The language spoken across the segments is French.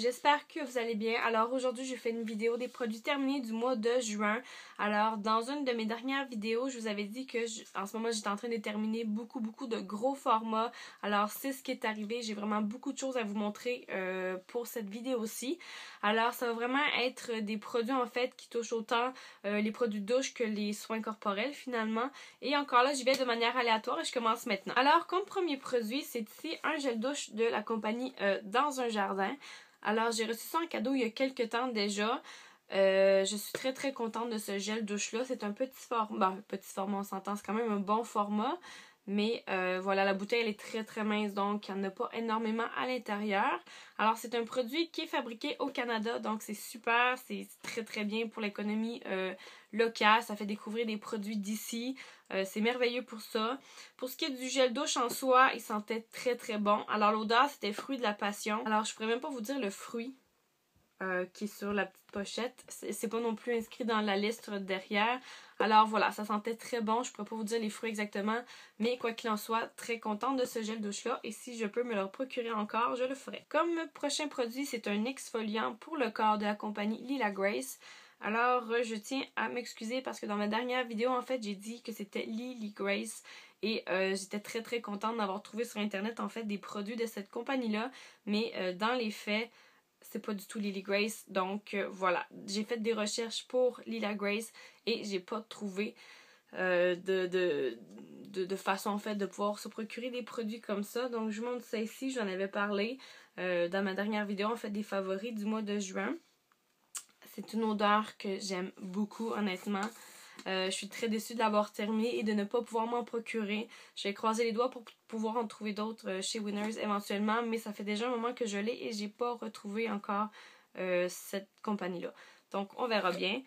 j'espère que vous allez bien. Alors aujourd'hui, je fais une vidéo des produits terminés du mois de juin. Alors dans une de mes dernières vidéos, je vous avais dit que en ce moment, j'étais en train de terminer beaucoup de gros formats. Alors c'est ce qui est arrivé. J'ai vraiment beaucoup de choses à vous montrer pour cette vidéo-ci. Alors ça va vraiment être des produits en fait qui touchent autant les produits de douche que les soins corporels finalement. Et encore là, j'y vais de manière aléatoire et je commence maintenant. Alors comme premier produit, c'est ici un gel douche de la compagnie Dans un jardin. Alors j'ai reçu ça en cadeau il y a quelques temps déjà. Je suis très contente de ce gel douche là. C'est un petit format, petit format on s'entend, c'est quand même un bon format. Mais voilà, la bouteille elle est très mince, donc il n'y en a pas énormément à l'intérieur. Alors c'est un produit qui est fabriqué au Canada, donc c'est super, c'est très bien pour l'économie locale. Ça fait découvrir des produits d'ici, c'est merveilleux pour ça. Pour ce qui est du gel douche en soi, il sentait très bon. Alors l'odeur c'était fruit de la passion. Alors je pourrais même pas vous dire le fruit qui est sur la petite pochette. C'est pas non plus inscrit dans la liste derrière. Alors voilà, ça sentait très bon. Je pourrais pas vous dire les fruits exactement, mais quoi qu'il en soit, très contente de ce gel douche-là. Et si je peux me le procurer encore, je le ferai. Comme prochain produit, c'est un exfoliant pour le corps de la compagnie Lila Grace. Alors, je tiens à m'excuser parce que dans ma dernière vidéo, en fait, j'ai dit que c'était Lily Grace. Et j'étais très contente d'avoir trouvé sur internet, en fait, des produits de cette compagnie-là. Mais dans les faits, c'est pas du tout Lily Grace, donc voilà, j'ai fait des recherches pour Lila Grace et j'ai pas trouvé de façon en fait de pouvoir se procurer des produits comme ça. Donc je vous montre ça ici, j'en avais parlé dans ma dernière vidéo en fait des favoris du mois de juin. C'est une odeur que j'aime beaucoup honnêtement. Je suis très déçue de l'avoir terminé et de ne pas pouvoir m'en procurer. Je vais croiser les doigts pour pouvoir en trouver d'autres chez Winners éventuellement, mais ça fait déjà un moment que je l'ai et j'ai pas retrouvé encore cette compagnie-là. Donc on verra bien.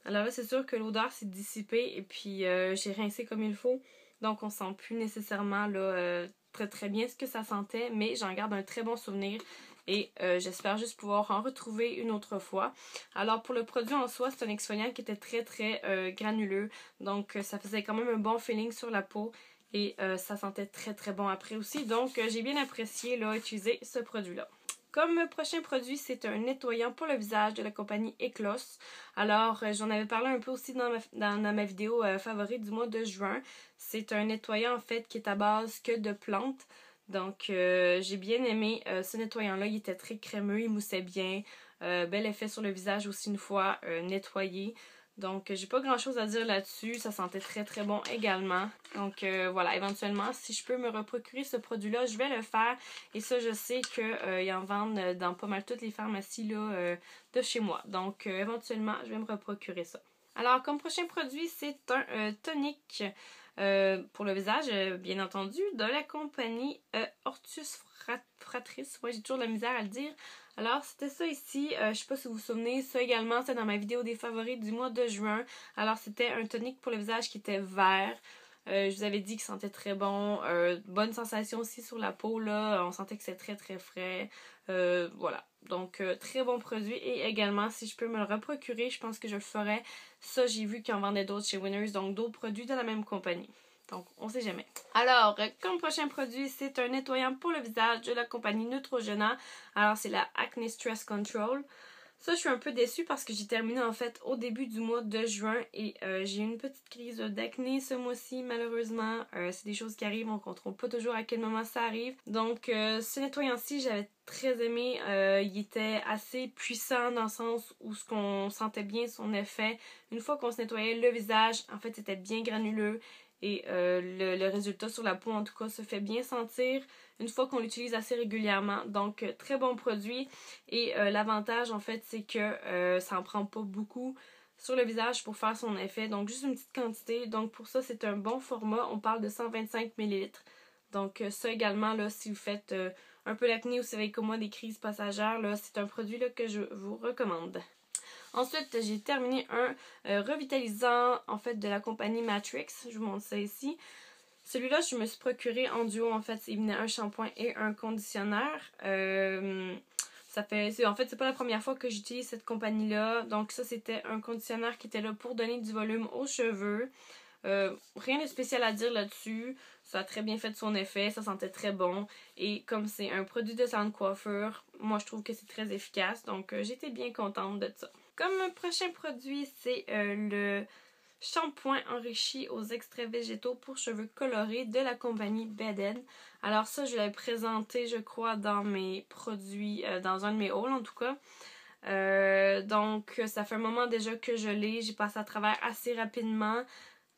Alors là, c'est sûr que l'odeur s'est dissipée et puis j'ai rincé comme il faut. Donc on sent plus nécessairement là, très bien ce que ça sentait, mais j'en garde un très bon souvenir. Et j'espère juste pouvoir en retrouver une autre fois. Alors pour le produit en soi, c'est un exfoliant qui était très granuleux. Donc ça faisait quand même un bon feeling sur la peau. Et ça sentait très bon après aussi. Donc j'ai bien apprécié là, utiliser ce produit-là. Comme prochain produit, c'est un nettoyant pour le visage de la compagnie Eclos. Alors, j'en avais parlé un peu aussi dans ma vidéo favorite du mois de juin. C'est un nettoyant en fait qui est à base que de plantes. Donc, j'ai bien aimé ce nettoyant-là. Il était très crémeux, il moussait bien. Bel effet sur le visage aussi une fois nettoyé. Donc, j'ai pas grand chose à dire là-dessus. Ça sentait très bon également. Donc, voilà, éventuellement, si je peux me reprocurer ce produit-là, je vais le faire. Et ça, je sais qu'ils en vendent dans pas mal toutes les pharmacies là, de chez moi. Donc, éventuellement, je vais me reprocurer ça. Alors, comme prochain produit, c'est un tonique pour le visage, bien entendu, de la compagnie Hortus Fratris. Ouais, j'ai toujours de la misère à le dire. Alors, c'était ça ici. Je sais pas si vous vous souvenez, ça également, c'était dans ma vidéo des favoris du mois de juin. Alors, c'était un tonique pour le visage qui était vert. Je vous avais dit qu'il sentait très bon. Bonne sensation aussi sur la peau, là. On sentait que c'était très frais. Voilà. Donc, très bon produit. Et également, si je peux me le reprocurer, je pense que je le ferais. Ça, j'ai vu qu'ils en vendaient d'autres chez Winners. Donc, d'autres produits de la même compagnie. Donc, on sait jamais. Alors, comme prochain produit, c'est un nettoyant pour le visage de la compagnie Neutrogena. Alors, c'est la Acne Stress Control. Ça, je suis un peu déçue parce que j'ai terminé en fait au début du mois de juin et j'ai eu une petite crise d'acné ce mois-ci malheureusement. C'est des choses qui arrivent, on ne contrôle pas toujours à quel moment ça arrive. Donc ce nettoyant-ci, j'avais très aimé. Il était assez puissant dans le sens où ce qu'on sentait bien son effet. Une fois qu'on se nettoyait le visage, en fait c'était bien granuleux. Et le résultat sur la peau, en tout cas, se fait bien sentir une fois qu'on l'utilise assez régulièrement. Donc, très bon produit. Et l'avantage, en fait, c'est que ça en prend pas beaucoup sur le visage pour faire son effet. Donc, juste une petite quantité. Donc, pour ça, c'est un bon format. On parle de 125 ml. Donc, ça également, là, si vous faites un peu l'acné ou si vous avez comme moi des crises passagères, là, c'est un produit là, que je vous recommande. Ensuite, j'ai terminé un revitalisant en fait de la compagnie Matrix. Je vous montre ça ici. Celui-là, je me suis procuré en duo. En fait, il venait un shampoing et un conditionneur. En fait, c'est pas la première fois que j'utilise cette compagnie-là. Donc ça, c'était un conditionneur qui était là pour donner du volume aux cheveux. Rien de spécial à dire là-dessus. Ça a très bien fait son effet, ça sentait très bon. Et comme c'est un produit de salon de coiffure, moi je trouve que c'est très efficace. Donc j'étais bien contente de ça. Comme prochain produit, c'est le shampoing enrichi aux extraits végétaux pour cheveux colorés de la compagnie Beden. Alors ça, je l'ai présenté, je crois, dans mes produits, dans un de mes hauls en tout cas. Donc ça fait un moment déjà que je l'ai, j'ai passé à travers assez rapidement.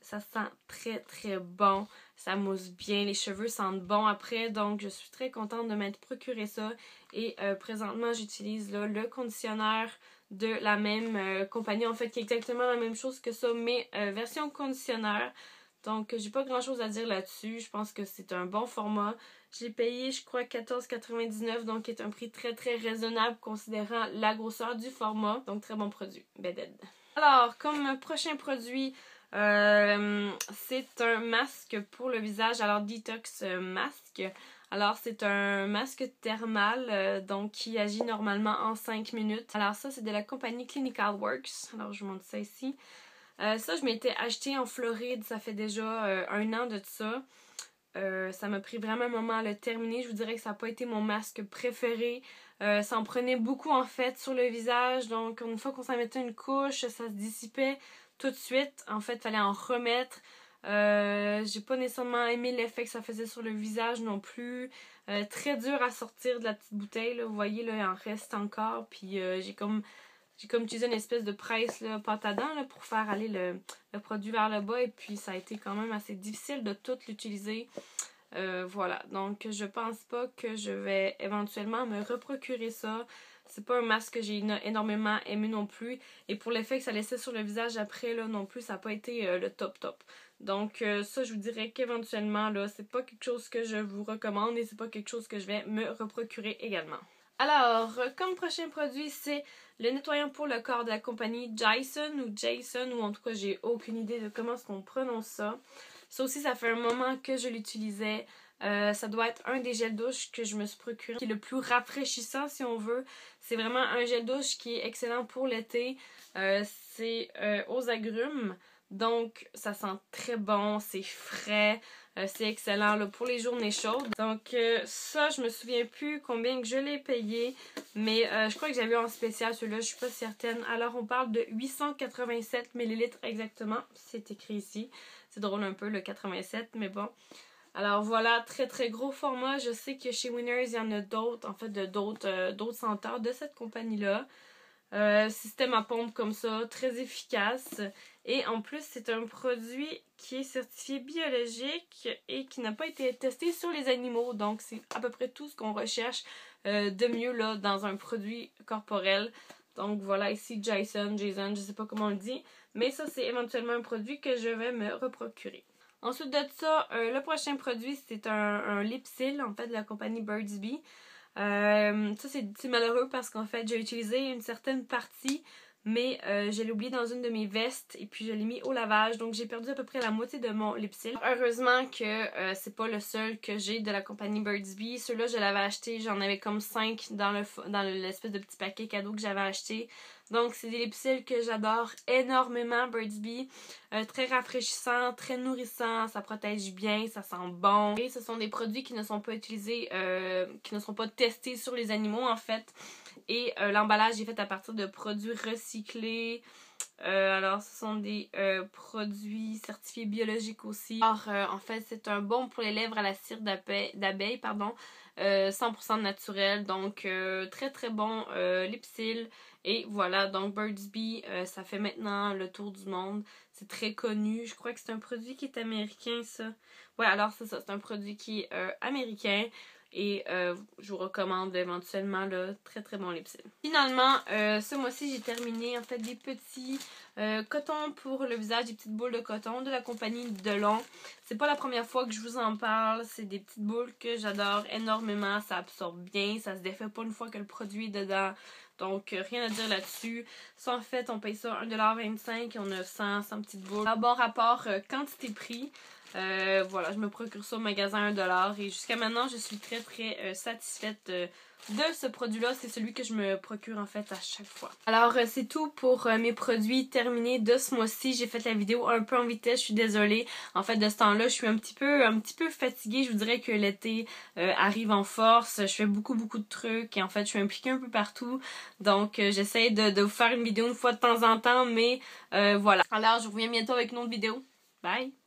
Ça sent très très bon, ça mousse bien, les cheveux sentent bon après, donc je suis très contente de m'être procuré ça. Et présentement j'utilise là, le conditionneur de la même compagnie, en fait qui est exactement la même chose que ça, mais version conditionneur. Donc j'ai pas grand chose à dire là-dessus, je pense que c'est un bon format. J'ai payé je crois 14,99$, donc qui est un prix très très raisonnable considérant la grosseur du format. Donc très bon produit, Beden. Alors comme prochain produit, c'est un masque pour le visage, alors Detox Masque. Alors c'est un masque thermal donc qui agit normalement en 5 minutes. Alors ça c'est de la compagnie Clinical Works. Alors je vous montre ça ici. Ça je m'étais acheté en Floride, ça fait déjà 1 an de ça. Ça m'a pris vraiment un moment à le terminer. Je vous dirais que ça n'a pas été mon masque préféré. Ça en prenait beaucoup en fait sur le visage. Donc une fois qu'on s'en mettait une couche, ça se dissipait tout de suite. En fait, il fallait en remettre. J'ai pas nécessairement aimé l'effet que ça faisait sur le visage non plus. Très dur à sortir de la petite bouteille. Là. Vous voyez, là, il en reste encore. Puis j'ai comme utilisé une espèce de presse là, pâte à dents là, pour faire aller le produit vers le bas. Et puis ça a été quand même assez difficile de tout l'utiliser. Voilà, donc je pense pas que je vais éventuellement me reprocurer ça. C'est pas un masque que j'ai énormément aimé non plus. Et pour l'effet que ça laissait sur le visage après là non plus, ça n'a pas été le top top. Donc ça je vous dirais qu'éventuellement là, c'est pas quelque chose que je vous recommande et c'est pas quelque chose que je vais me reprocurer également. Alors, comme prochain produit, c'est le nettoyant pour le corps de la compagnie Jason ou en tout cas j'ai aucune idée de comment est-ce qu'on prononce ça. Ça aussi, ça fait un moment que je l'utilisais. Ça doit être un des gels douche que je me suis procuré, qui est le plus rafraîchissant si on veut. C'est vraiment un gel douche qui est excellent pour l'été. C'est aux agrumes. Donc, ça sent très bon, c'est frais, c'est excellent là, pour les journées chaudes. Donc, ça, je me souviens plus combien que je l'ai payé, mais je crois que j'avais en spécial celui-là, je suis pas certaine. Alors, on parle de 887 ml exactement, c'est écrit ici. C'est drôle un peu le 87, mais bon. Alors voilà, très très gros format. Je sais que chez Winners, il y en a d'autres, en fait, d'autres senteurs de cette compagnie-là. Système à pompe comme ça, très efficace. Et en plus, c'est un produit qui est certifié biologique et qui n'a pas été testé sur les animaux. Donc, c'est à peu près tout ce qu'on recherche de mieux là, dans un produit corporel. Donc, voilà, ici, Jason, je sais pas comment on le dit. Mais ça, c'est éventuellement un produit que je vais me reprocurer. Ensuite de ça, le prochain produit, c'est un lipsil, en fait, de la compagnie Burt's Bees. Ça, c'est malheureux parce qu'en fait, j'ai utilisé une certaine partie, mais je l'ai oublié dans une de mes vestes et puis je l'ai mis au lavage. Donc, j'ai perdu à peu près la moitié de mon lipsil. Heureusement que c'est pas le seul que j'ai de la compagnie Burt's Bees. Celui-là, je l'avais acheté, j'en avais comme 5 dans l'espèce de petit paquet cadeau que j'avais acheté. Donc, c'est des lipsils que j'adore énormément, Burt's Bees. Très rafraîchissant, très nourrissant, ça protège bien, ça sent bon. Et ce sont des produits qui ne sont pas utilisés, qui ne sont pas testés sur les animaux, en fait. Et l'emballage est fait à partir de produits recyclés. Alors, ce sont des produits certifiés biologiques aussi. Alors, en fait, c'est un baume pour les lèvres à la cire d'abeille, pardon. 100% naturel, donc très très bon lipsil. Et voilà, donc Burt's Bees, ça fait maintenant le tour du monde. C'est très connu. Je crois que c'est un produit qui est américain, ça. Ouais, alors c'est ça, c'est un produit qui est américain. Et je vous recommande éventuellement le très très bon lipsil. Finalement, ce mois-ci, j'ai terminé en fait des petits cotons pour le visage, des petites boules de coton de la compagnie Delon. C'est pas la première fois que je vous en parle. C'est des petites boules que j'adore énormément. Ça absorbe bien, ça se défait pas une fois que le produit est dedans. Donc, rien à dire là-dessus. Ça, en fait, on paye ça 1,25$ et on a 100 petites boules. Alors, bon rapport quantité-prix. Voilà, je me procure ça au magasin 1$ et jusqu'à maintenant, je suis très satisfaite de ce produit-là. C'est celui que je me procure en fait à chaque fois. Alors, c'est tout pour mes produits terminés de ce mois-ci. J'ai fait la vidéo un peu en vitesse, je suis désolée. En fait, de ce temps-là, je suis un petit peu fatiguée. Je vous dirais que l'été arrive en force. Je fais beaucoup de trucs et en fait, je suis impliquée un peu partout. Donc, j'essaie de vous faire une vidéo une fois de temps en temps, mais voilà. Alors, je vous reviens bientôt avec une autre vidéo. Bye!